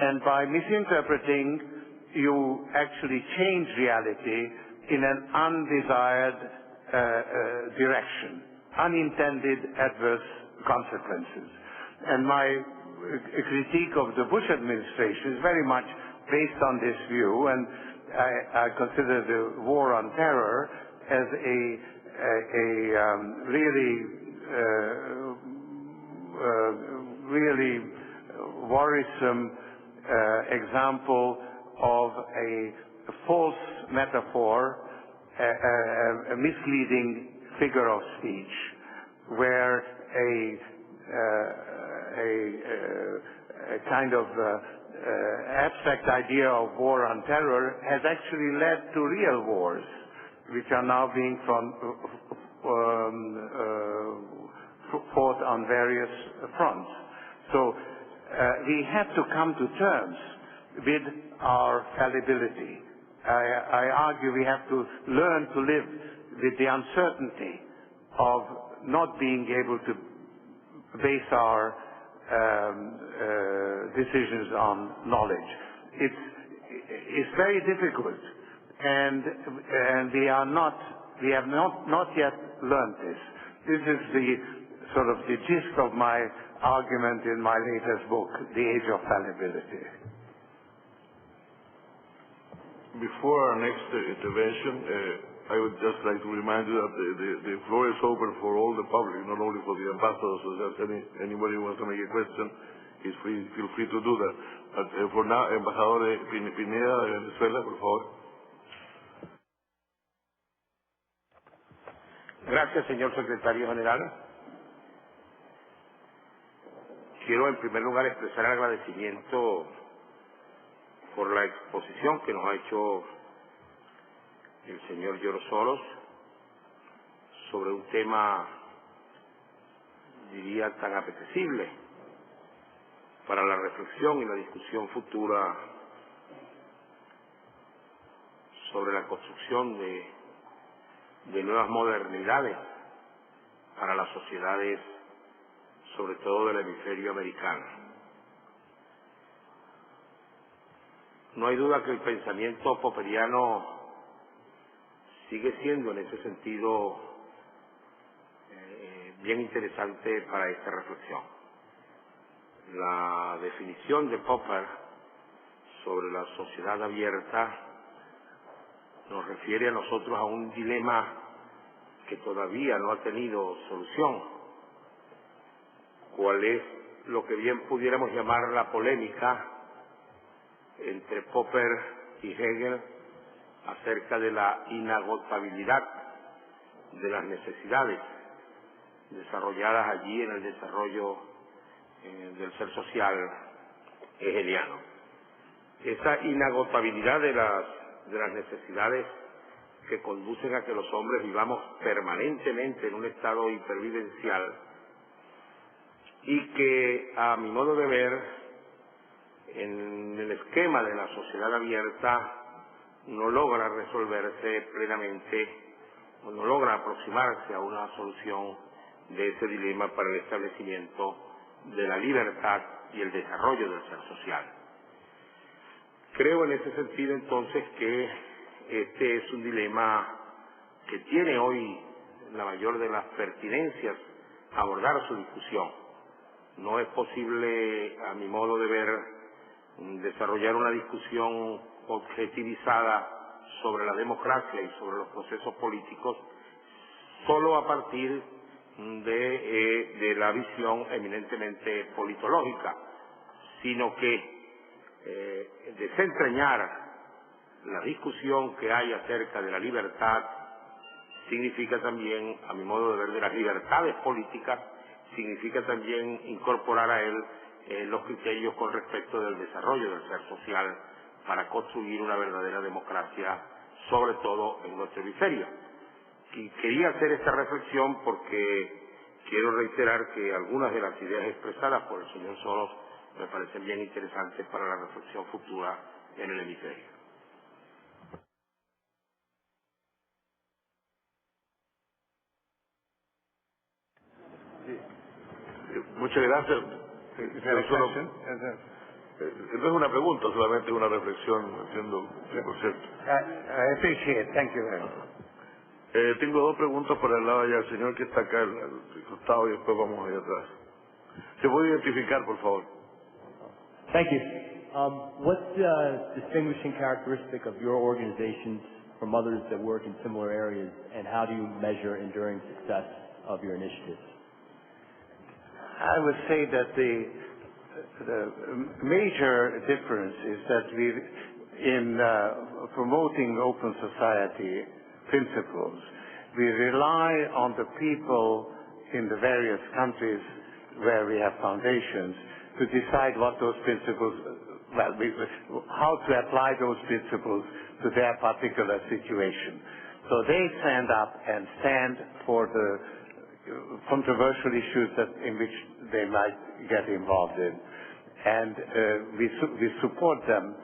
And by misinterpreting, you actually change reality in an undesired direction, unintended adverse consequences. And my critique of the Bush administration is very much based on this view, and I consider the war on terror as a really worrisome example of a false metaphor, a misleading figure of speech, where a kind of abstract idea of war on terror has actually led to real wars, which are now being fought on various fronts. So we have to come to terms with our fallibility. I argue we have to learn to live with the uncertainty of not being able to base our decisions on knowledge. It's very difficult, and we have not yet learned this. This is the sort of the gist of my argument in my latest book, The Age of Fallibility. Before our next intervention, I would just like to remind you that the floor is open for all the public, not only for the ambassadors. So that anybody who wants to make a question, feel free to do that. But for now, Embajador Pineda de Venezuela, por favor. Gracias, señor secretario general. Quiero en primer lugar expresar agradecimiento por la exposición que nos ha hecho el señor George Soros sobre un tema, diría, tan apetecible para la reflexión y la discusión futura sobre la construcción de nuevas modernidades para las sociedades, sobre todo del hemisferio americano. No hay duda que el pensamiento popperiano sigue siendo en ese sentido bien interesante para esta reflexión. La definición de Popper sobre la sociedad abierta nos refiere a nosotros a un dilema que todavía no ha tenido solución. ¿Cuál es lo que bien pudiéramos llamar la polémica entre Popper y Hegel acerca de la inagotabilidad de las necesidades desarrolladas allí en el desarrollo del ser social hegeliano? Esa inagotabilidad de las necesidades que conducen a que los hombres vivamos permanentemente en un estado hipervivencial y que, a mi modo de ver, en el esquema de la sociedad abierta no logra resolverse plenamente o no logra aproximarse a una solución de ese dilema para el establecimiento de la libertad y el desarrollo del ser social. Creo en ese sentido entonces que este es un dilema que tiene hoy la mayor de las pertinencias a abordar su discusión. No es posible, a mi modo de ver, desarrollar una discusión objetivizada sobre la democracia y sobre los procesos políticos solo a partir de la visión eminentemente politológica, sino que desentrañar la discusión que hay acerca de la libertad significa también, a mi modo de ver, de las libertades políticas, significa también incorporar a él los criterios con respecto del desarrollo del ser social para construir una verdadera democracia, sobre todo en nuestro hemisferio. Y quería hacer esta reflexión porque quiero reiterar que algunas de las ideas expresadas por el señor Soros me parecen bien interesantes para la reflexión futura en el hemisferio. Muchas gracias. No es una pregunta, solamente una reflexión, entiendo 100%. I appreciate. Thank you very much. Tengo dos preguntas por el lado allá, el señor que está acá al costado y después vamos allá atrás. ¿Se puede identificar, por favor? Thank you. What's the distinguishing characteristic of your organizations from others that work in similar areas, and how do you measure enduring success of your initiatives? I would say that the major difference is that in promoting open society principles, we rely on the people in the various countries where we have foundations to decide what those principles, how to apply those principles to their particular situation. So they stand up and stand for the controversial issues in which they might get involved in. And we support them,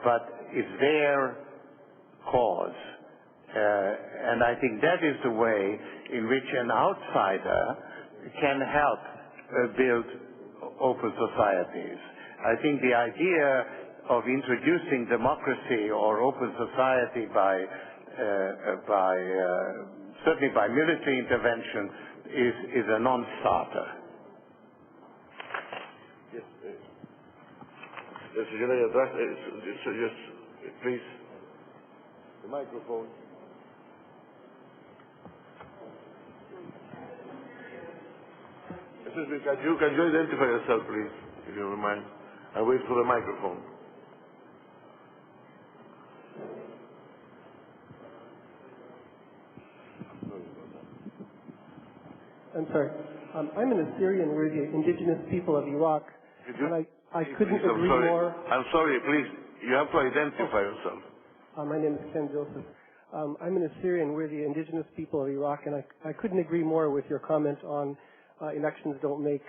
but it's their cause. And I think that is the way in which an outsider can help build open societies. I think the idea of introducing democracy or open society certainly by military intervention is a non-starter. Yes, señora de atrás, yes, please. The microphone. Excuse me, can you identify yourself, please, if you don't mind? And wait for the microphone. I'm sorry. I'm an Assyrian. We're the indigenous people of Iraq. And I couldn't agree more. I'm sorry, please. You have to identify yourself. My name is Ken Joseph. I'm an Assyrian. We're the indigenous people of Iraq, and I couldn't agree more with your comment on elections don't make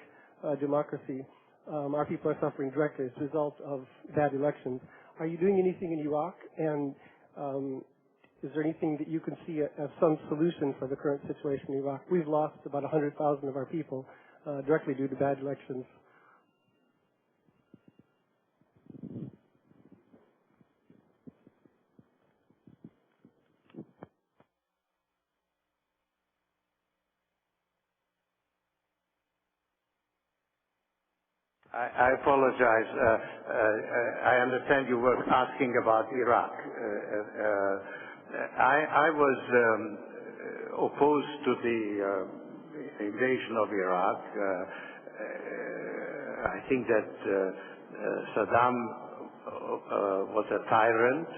democracy. Our people are suffering directly as a result of bad elections. Are you doing anything in Iraq? And is there anything that you can see as some solution for the current situation in Iraq? We've lost about 100,000 of our people directly due to bad elections. I apologize. I understand you were asking about Iraq. I was opposed to the invasion of Iraq. I think that Saddam was a tyrant,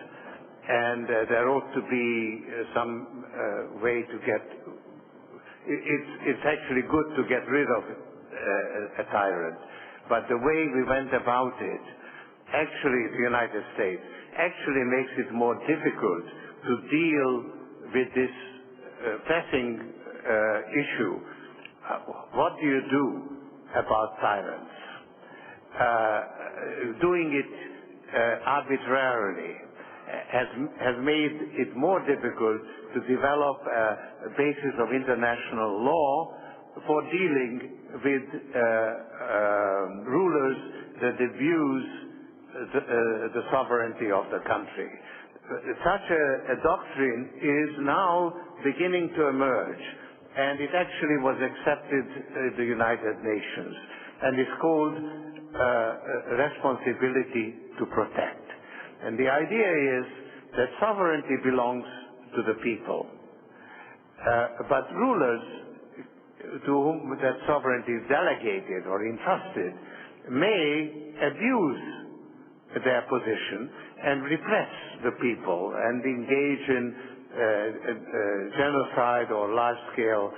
and there ought to be some way to get. It's actually good to get rid of a tyrant. But the way we went about it, actually, the United States, actually makes it more difficult to deal with this pressing issue. What do you do about tyrants? Doing it arbitrarily has made it more difficult to develop a basis of international law for dealing with rulers that abuse the sovereignty of the country. Such a doctrine is now beginning to emerge, and it actually was accepted in the United Nations, and is called responsibility to protect. And the idea is that sovereignty belongs to the people, but rulers to whom that sovereignty is delegated or entrusted may abuse their position and repress the people and engage in genocide or large-scale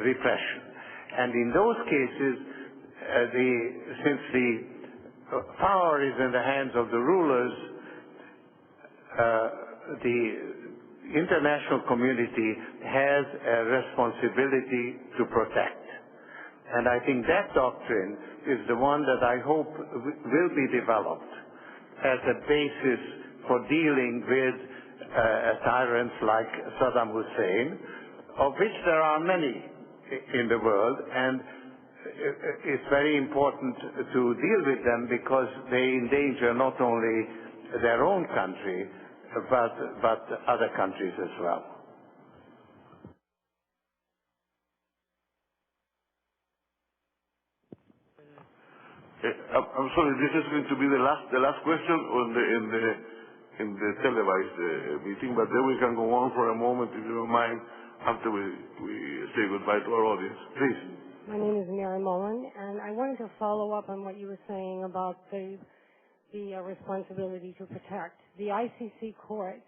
repression. And in those cases, since the power is in the hands of the rulers, the international community has a responsibility to protect. And I think that doctrine is the one that I hope will be developed as a basis for dealing with tyrants like Saddam Hussein, of which there are many in the world, and it's very important to deal with them because they endanger not only their own country, but other countries as well. I'm sorry, this is going to be the last question in the televised meeting, but then we can go on for a moment, if you don't mind, after we say goodbye to our audience. Please. My name is Mary Mullen, and I wanted to follow up on what you were saying about the responsibility to protect. The ICC court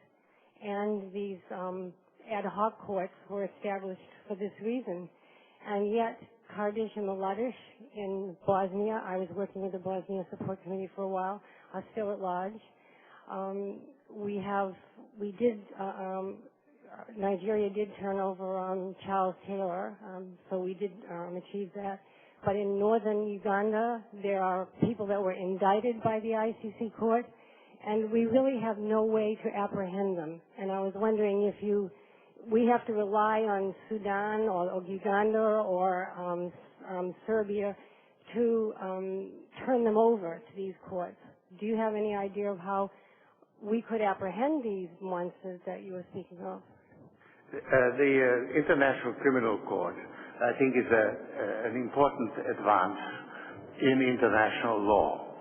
and these ad hoc courts were established for this reason, and yet Kardish and Mladic in Bosnia, I was working with the Bosnia Support Committee for a while, are still at large. Nigeria did turn over Charles Taylor, so we did achieve that. But in northern Uganda, there are people that were indicted by the ICC court, and we really have no way to apprehend them. And I was wondering if we have to rely on Sudan or Uganda or Serbia to turn them over to these courts. Do you have any idea of how we could apprehend these monsters that you were speaking of? The International Criminal Court, I think, is an important advance in international law.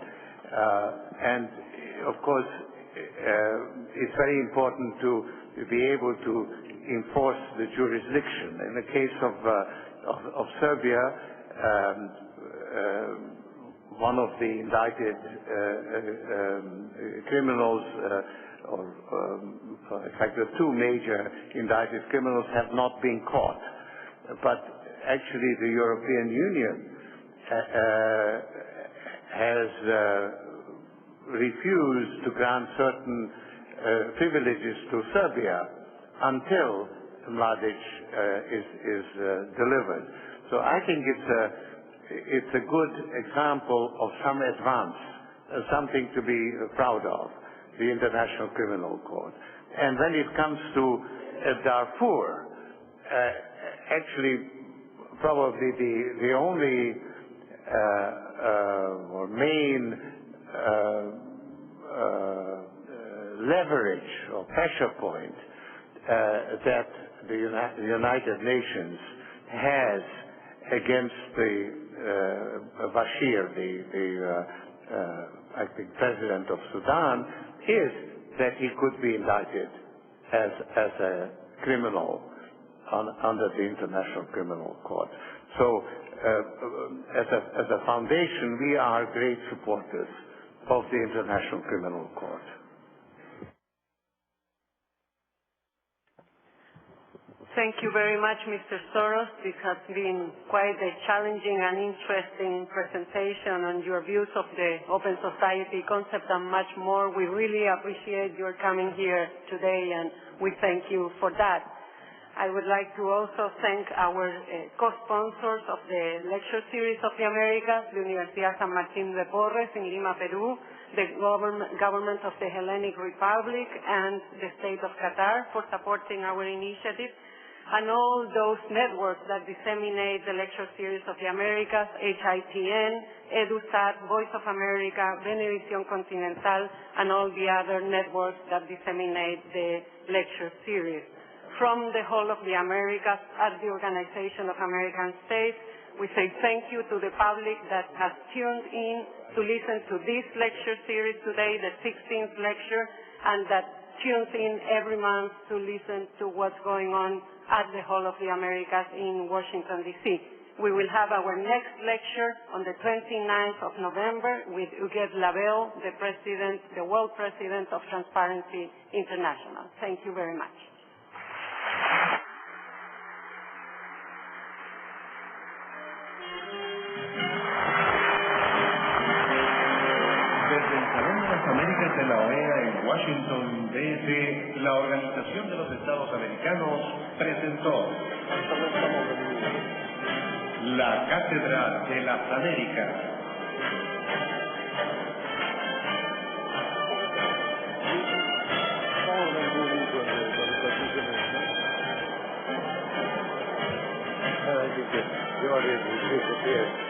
And, of course, it's very important to be able to enforce the jurisdiction. In the case of Serbia, one of the indicted criminals, in fact, the two major indicted criminals have not been caught. But actually, the European Union has refused to grant certain privileges to Serbia until Mladic is delivered. So I think it's a good example of some advance, something to be proud of, the International Criminal Court. And when it comes to Darfur, actually probably the only or main leverage or pressure point that the United Nations has against Bashir, I think, president of Sudan, is that he could be indicted as a criminal under the International Criminal Court. So, as a foundation, we are great supporters of the International Criminal Court. Thank you very much, Mr. Soros. This has been quite a challenging and interesting presentation on your views of the open society concept and much more. We really appreciate your coming here today, and we thank you for that. I would like to also thank our co-sponsors of the lecture series of the Americas, the Universidad San Martín de Porres in Lima, Peru, the government of the Hellenic Republic, and the state of Qatar for supporting our initiative, and all those networks that disseminate the lecture series of the Americas, HITN, EduSat, Voice of America, Venevisión Continental, and all the other networks that disseminate the lecture series. From the whole of the Americas at the Organization of American States, we say thank you to the public that has tuned in to listen to this lecture series today, the 16th lecture, and that tunes in every month to listen to what's going on at the whole of the Americas in Washington, D.C. We will have our next lecture on the 29th of November with Huguette Labelle, the world president of Transparency International. Thank you very much. Desde el Salón de las Américas de la OEA en Washington, D.C., la Organización de los Estados Americanos presentó la Cátedra de las Américas. Yo Así es.